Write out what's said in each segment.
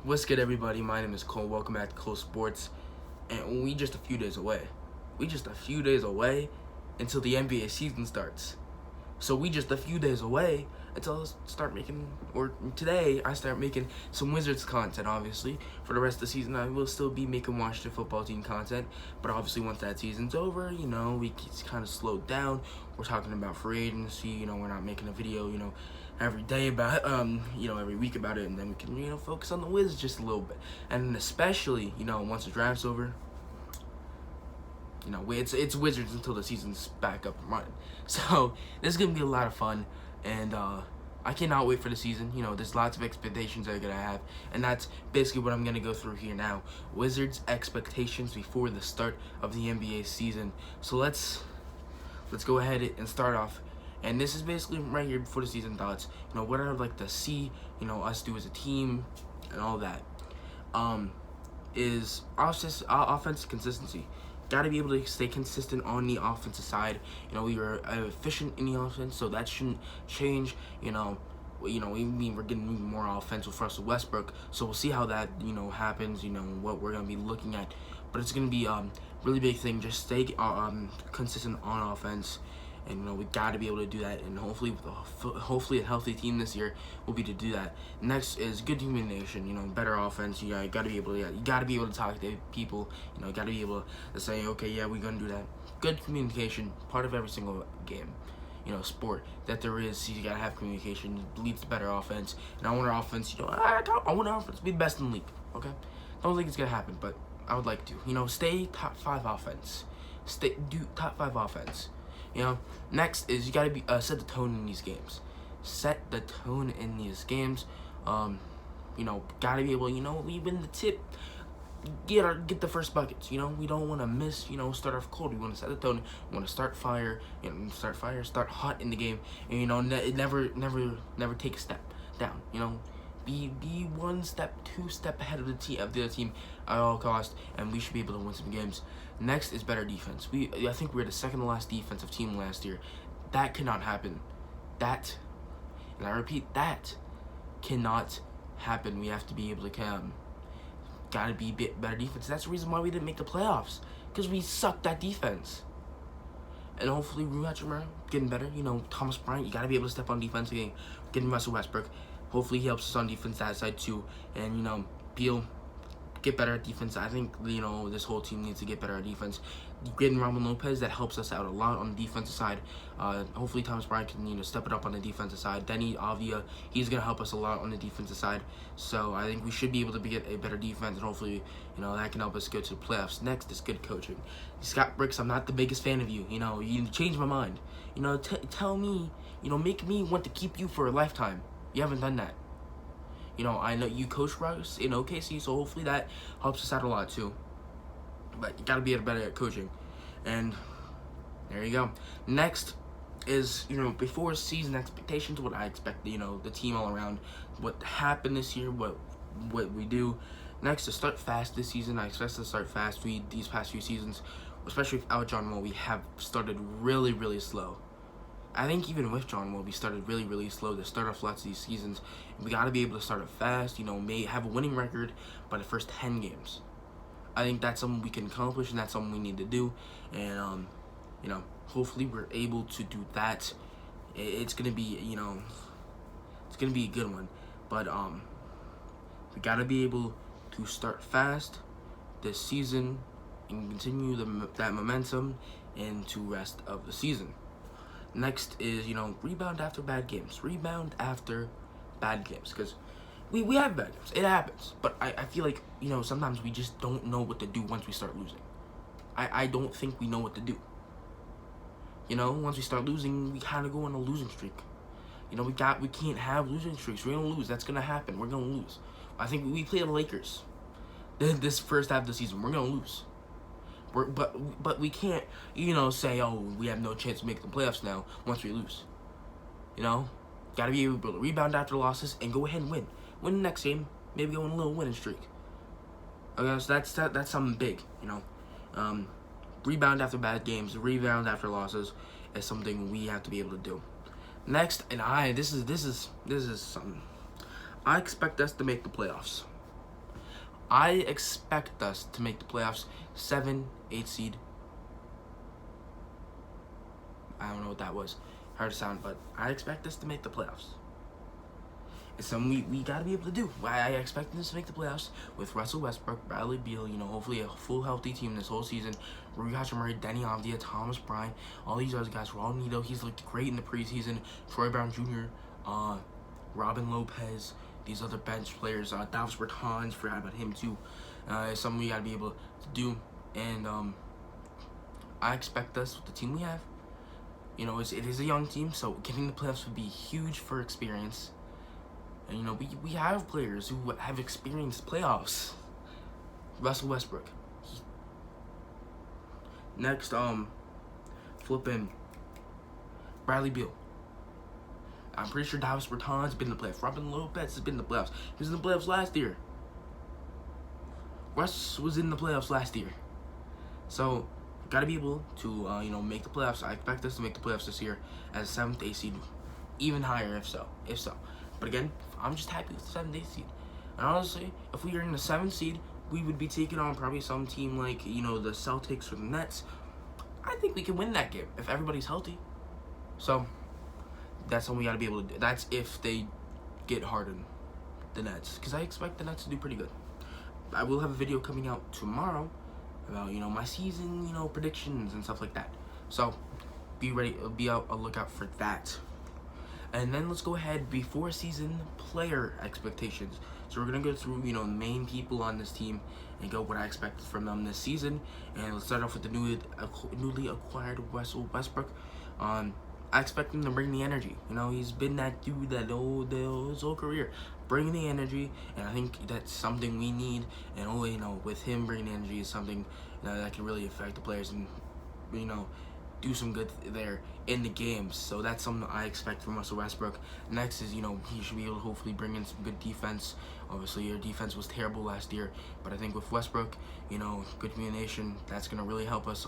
What's good, everybody? My name is Cole. Welcome back to Cole Sports. And we just a few days away. We just a few days away until the NBA season starts. So we just a few days away until today I start making some Wizards content, obviously. For the rest of the season, I will still be making Washington football team content. But obviously, once that season's over, we kind of slowed down. We're talking about free agency. We're not making a video, every day about every week about it, and then we can focus on the Wizards just a little bit, and especially once the draft's over, it's Wizards until the season's back up and running. So this is gonna be a lot of fun, and I cannot wait for the season. There's lots of expectations I'm gonna have, and that's basically what I'm gonna go through here now. Wizards expectations before the start of the NBA season. So let's go ahead and start off. And this is basically right here before the season thoughts. What I'd like to see, us do as a team and all that. Is offensive consistency. Got to be able to stay consistent on the offensive side. We were efficient in the offense, so that shouldn't change. We're getting more offense with Russell Westbrook, so we'll see how that happens. What we're gonna be looking at, but it's gonna be really big thing. Just stay consistent on offense. And we got to be able to do that, and hopefully a healthy team this year will be to do that. Next is good communication. Better offense. You got to be able to talk to people. Got to be able to say, okay, yeah, we're gonna do that. Good communication, part of every single game, sport that there is. You got to have communication. It leads to better offense. And I want our offense. I want our offense to be the best in the league. Okay, don't think it's gonna happen, but I would like to. Stay top 5 offense. Do top 5 offense. Next is you gotta be set the tone in these games. Set the tone in these games. Gotta be able. We win the tip. Get the first buckets. We don't want to miss. Start off cold. We want to set the tone. We want to start fire. Start hot in the game. And never take a step down. Be 1 step, 2 step ahead of the other team at all costs, and we should be able to win some games. Next is better defense. I think we were the second to last defensive team last year. That cannot happen. And I repeat, that cannot happen. We have to be able to gotta be better defense. That's the reason why we didn't make the playoffs, because we sucked at defense. And hopefully, Rui getting better. Thomas Bryant, you gotta be able to step on defense again. Getting Russell Westbrook. Hopefully he helps us on defense that side too. And Beal, get better at defense. I think this whole team needs to get better at defense. Getting Robin Lopez, that helps us out a lot on the defensive side. Hopefully Thomas Bryant can step it up on the defensive side. Denny Avdia, he's gonna help us a lot on the defensive side. So I think we should be able to get a better defense, and hopefully that can help us go to the playoffs. Next is good coaching. Scott Brooks, I'm not the biggest fan of you. You changed my mind. Tell me, make me want to keep you for a lifetime. You haven't done that. I know you coach Russ in OKC, so hopefully that helps us out a lot too. But you gotta be better at coaching. And there you go. Next is, before season expectations, what I expect, the team all around, what happened this year, what we do. Next, to start fast this season. I expect to start fast. These past few seasons, especially without John Wall, we have started really, really slow. I think even with John Wall, we started really, really slow to start off lots of these seasons. We got to be able to start it fast, may have a winning record by the first 10 games. I think that's something we can accomplish, and that's something we need to do. And, hopefully we're able to do that. It's going to be, it's going to be a good one. But we got to be able to start fast this season and continue that momentum into rest of the season. Next is, rebound after bad games. Rebound after bad games. Because we have bad games. It happens. But I feel like, sometimes we just don't know what to do once we start losing. I don't think we know what to do. Once we start losing, we kind of go on a losing streak. We can't have losing streaks. We're going to lose. That's going to happen. We're going to lose. I think we play the Lakers this first half of the season. We're going to lose. But we can't, say, oh, we have no chance to make the playoffs now once we lose. Got to be able to rebound after losses and go ahead and win. Win the next game, maybe go on a little winning streak. Okay, so that's something big, Rebound after bad games, rebound after losses is something we have to be able to do. Next, and this is something. I expect us to make the playoffs. I expect us to make the playoffs, 7, 8 seed. I don't know what that was. Hard to sound, but I expect us to make the playoffs. It's something we got to be able to do. I expect us to make the playoffs with Russell Westbrook, Bradley Beal, hopefully a full healthy team this whole season. Rui Hachimura, Deni Avdija, Thomas Bryant, all these other guys. Raul Neto, he's looked great in the preseason. Troy Brown Jr., Robin Lopez, these other bench players. Davis Bertans, forgot about him too. It's something we got to be able to do. And I expect us with the team we have. It is a young team, so getting the playoffs would be huge for experience. And, we have players who have experienced playoffs. Russell Westbrook. Next, flipping Bradley Beal. I'm pretty sure Davis Bertans has been in the playoffs. Robin Lopez has been in the playoffs. He was in the playoffs last year. Russ was in the playoffs last year. So, got to be able to, make the playoffs. I expect us to make the playoffs this year as 7th, 8th seed. Even higher if so. But again, I'm just happy with the 7th, 8th seed. And honestly, if we were in the 7th seed, we would be taking on probably some team like, the Celtics or the Nets. I think we can win that game if everybody's healthy. So, that's something we got to be able to do. That's if they get Harden, the Nets. Because I expect the Nets to do pretty good. I will have a video coming out tomorrow about, my season, predictions and stuff like that. So, be ready, be out a lookout for that. And then let's go ahead before season player expectations. So we're going to go through, the main people on this team and go what I expect from them this season. And let's start off with the newly acquired Russell Westbrook. I expect him to bring the energy. He's been that dude that his whole career. Bring the energy, and I think that's something we need. And, with him bringing the energy is something that can really affect the players and, do some good there in the games. So that's something I expect from Russell Westbrook. Next is, he should be able to hopefully bring in some good defense. Obviously, your defense was terrible last year, but I think with Westbrook, good communication, that's going to really help us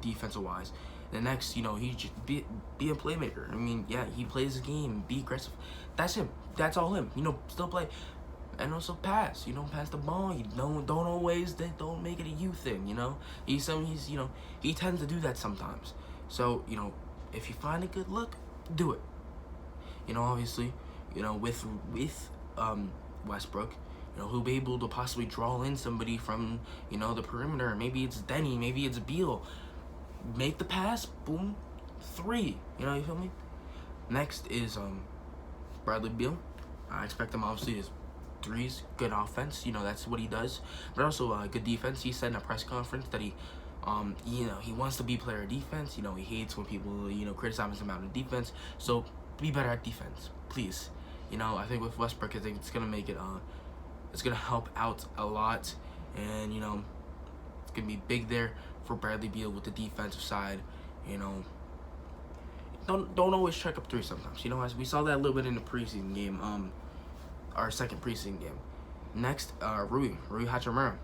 defensive-wise. The next, he just be a playmaker. Yeah, he plays the game, be aggressive. That's him. That's all him. Still play. And also pass, pass the ball. You don't make it a you thing, he tends to do that sometimes. So, if you find a good look, do it. Obviously, with Westbrook, he'll be able to possibly draw in somebody from, the perimeter. Maybe it's Deni, maybe it's Beal. Make the pass, boom, 3. You feel me? Next is Bradley Beal. I expect him obviously to threes, good offense, that's what he does, but also good defense. He said in a press conference that he wants to be player of defense. He hates when people criticize him out of defense, so be better at defense, please. I think with Westbrook, I think it's gonna make it it's gonna help out a lot, and it's gonna be big there for Bradley Beal with the defensive side. Don't always check up 3 sometimes. As we saw that a little bit in the preseason game, our second preseason game. Next, Rui Hachimura.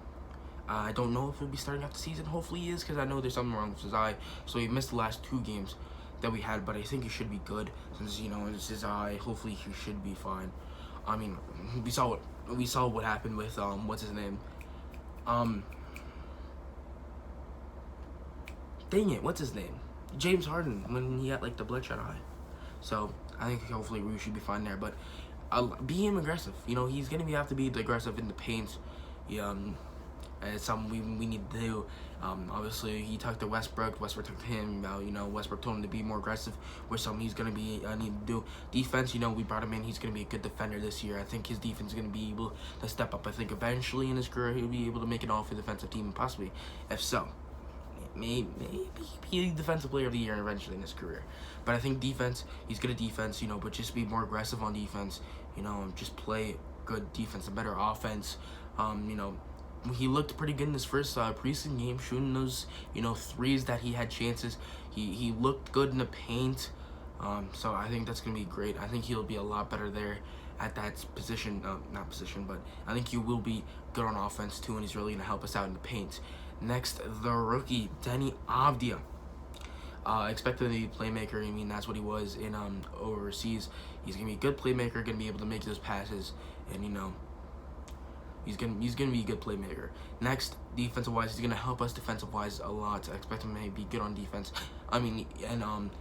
I don't know if he'll be starting off the season. Hopefully he is, because I know there's something wrong with his eye. So he missed the last 2 games that we had, but I think he should be good since it's his eye. Hopefully he should be fine. We saw what happened with what's his name? Dang it, what's his name? James Harden, when he had the bloodshot eye. So I think hopefully Rui should be fine there, but be him aggressive. He's gonna have to be aggressive in the paint. And it's something we need to do. Obviously, he talked to Westbrook. Westbrook talked to him about, Westbrook told him to be more aggressive, which something he's going to be need to do. Defense, we brought him in. He's going to be a good defender this year. I think his defense is going to be able to step up. I think eventually in his career, he'll be able to make it all for the defensive team, possibly. If so, maybe be defensive player of the year eventually in his career. But I think defense, he's good at defense, but just be more aggressive on defense, just play good defense, a better offense. He looked pretty good in his first preseason game, shooting those, threes that he had chances. He looked good in the paint. So I think that's going to be great. I think he'll be a lot better there at that position. Not position, but I think he will be good on offense too, and he's really going to help us out in the paint. Next, the rookie, Deni Avdija. Expected to be a playmaker. That's what he was in overseas. He's going to be a good playmaker, going to be able to make those passes, and, He's gonna be a good playmaker. Next, defensive wise, he's gonna help us defensive wise a lot. I expect him to be good on defense. I mean, and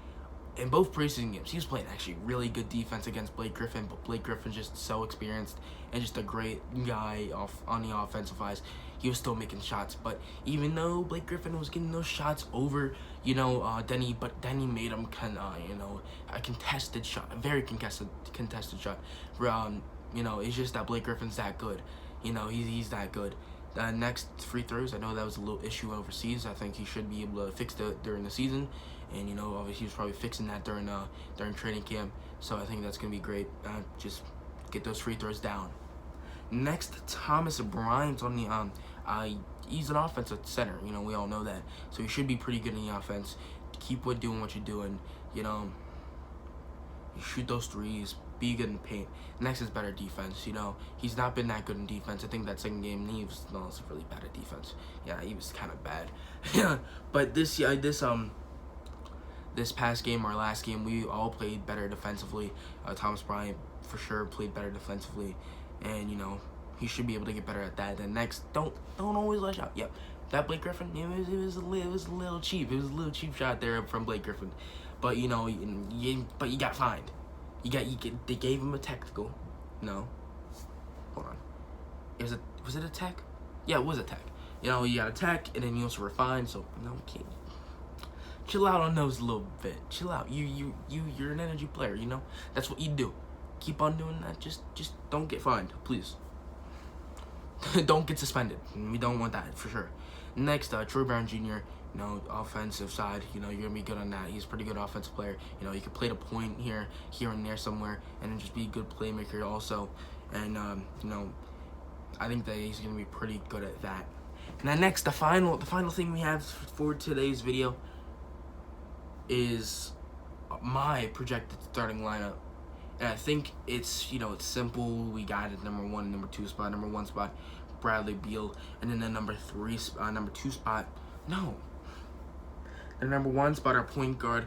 in both preseason games, he was playing actually really good defense against Blake Griffin, but Blake Griffin's just so experienced and just a great guy on the offensive wise. He was still making shots, but even though Blake Griffin was getting those shots over, Denny, but Denny made him a contested shot, a very contested shot. It's just that Blake Griffin's that good. He's that good. Next, free throws. I know that was a little issue overseas. I think he should be able to fix it during the season. And, obviously he was probably fixing that during training camp. So I think that's going to be great. Just get those free throws down. Next, Thomas Bryant on the he's an offensive center. We all know that. So he should be pretty good in the offense. Keep doing what you're doing. You shoot those threes. Be good in the paint. Next is better defense. He's not been that good in defense. I think that second game he was really bad at defense. Yeah, he was kind of bad. Yeah, but this past game, our last game, we all played better defensively. Thomas Bryant for sure played better defensively, and he should be able to get better at that. Then next, don't always let out. Yep, that Blake Griffin, it was a little cheap. It was a little cheap shot there from Blake Griffin, but you got fined. They gave him a technical. No, hold on. Was it a tech? Yeah, it was a tech. You got a tech, and then you also were fined. So kid, chill out on those a little bit. Chill out. You're an energy player. That's what you do. Keep on doing that. Just don't get fined, please. Don't get suspended. We don't want that for sure. Next, Troy Brown Jr. Offensive side, you're gonna be good on that. He's a pretty good offensive player. He could play the point here and there somewhere, and then just be a good playmaker also. And I think that he's gonna be pretty good at that. And then next, the final thing we have for today's video is my projected starting lineup. And I think it's it's simple. We got it number 1 and number 2 spot. Number 1 spot, Bradley Beal, and then the number 2 spot. No. The number 1 spot, our point guard,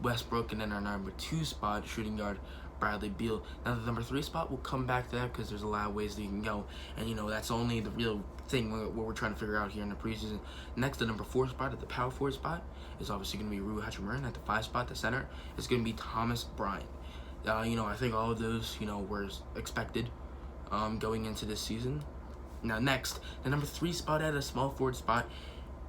Westbrook, and then our number 2 spot, shooting guard, Bradley Beal. Now the number 3 spot, we'll come back to that because there's a lot of ways that you can go, and that's only the real thing what we're trying to figure out here in the preseason. Next, the number 4 spot, at the power forward spot, is obviously going to be Rui Hachimura. At the 5 spot, the center, is going to be Thomas Bryant. I think all of those, were expected going into this season. Now next, the number 3 spot at a small forward spot.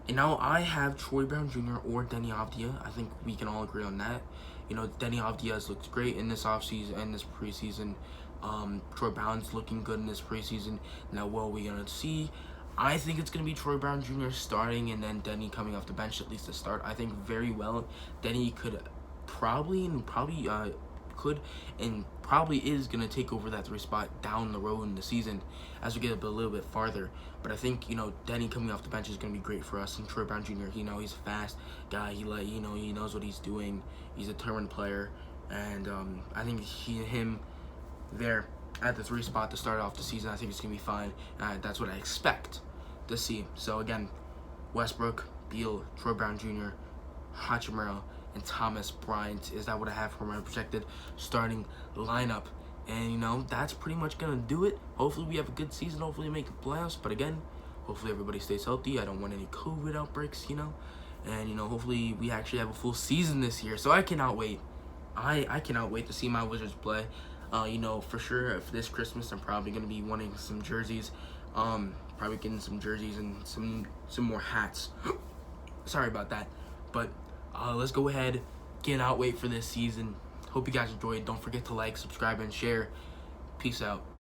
And now I have Troy Brown Jr. or Deni Avdija. I think we can all agree on that. Deni Avdija has looked great in this offseason and this preseason. Troy Brown's looking good in this preseason. Now, what are we going to see? I think it's going to be Troy Brown Jr. starting and then Deni coming off the bench at least to start. I think very well Deni could probably is going to take over that 3 spot down the road in the season as we get a little bit farther. But I think, Deni coming off the bench is going to be great for us. And Troy Brown Jr., he's a fast guy. He knows what he's doing. He's a determined player. And I think him there at the 3 spot to start off the season, I think it's going to be fine. That's what I expect to see. So, again, Westbrook, Beal, Troy Brown Jr., Hachimura, and Thomas Bryant. Is that what I have for my projected starting lineup? And that's pretty much gonna do it. Hopefully we have a good season. Hopefully we make the playoffs. But again, hopefully everybody stays healthy. I don't want any COVID outbreaks, And hopefully we actually have a full season this year. So I cannot wait. I cannot wait to see my Wizards play. For sure, if this Christmas I'm probably gonna be wanting some jerseys. Probably getting some jerseys and some more hats. Sorry about that. But let's go ahead, cannot wait for this season. Hope you guys enjoyed. Don't forget to like, subscribe, and share. Peace out.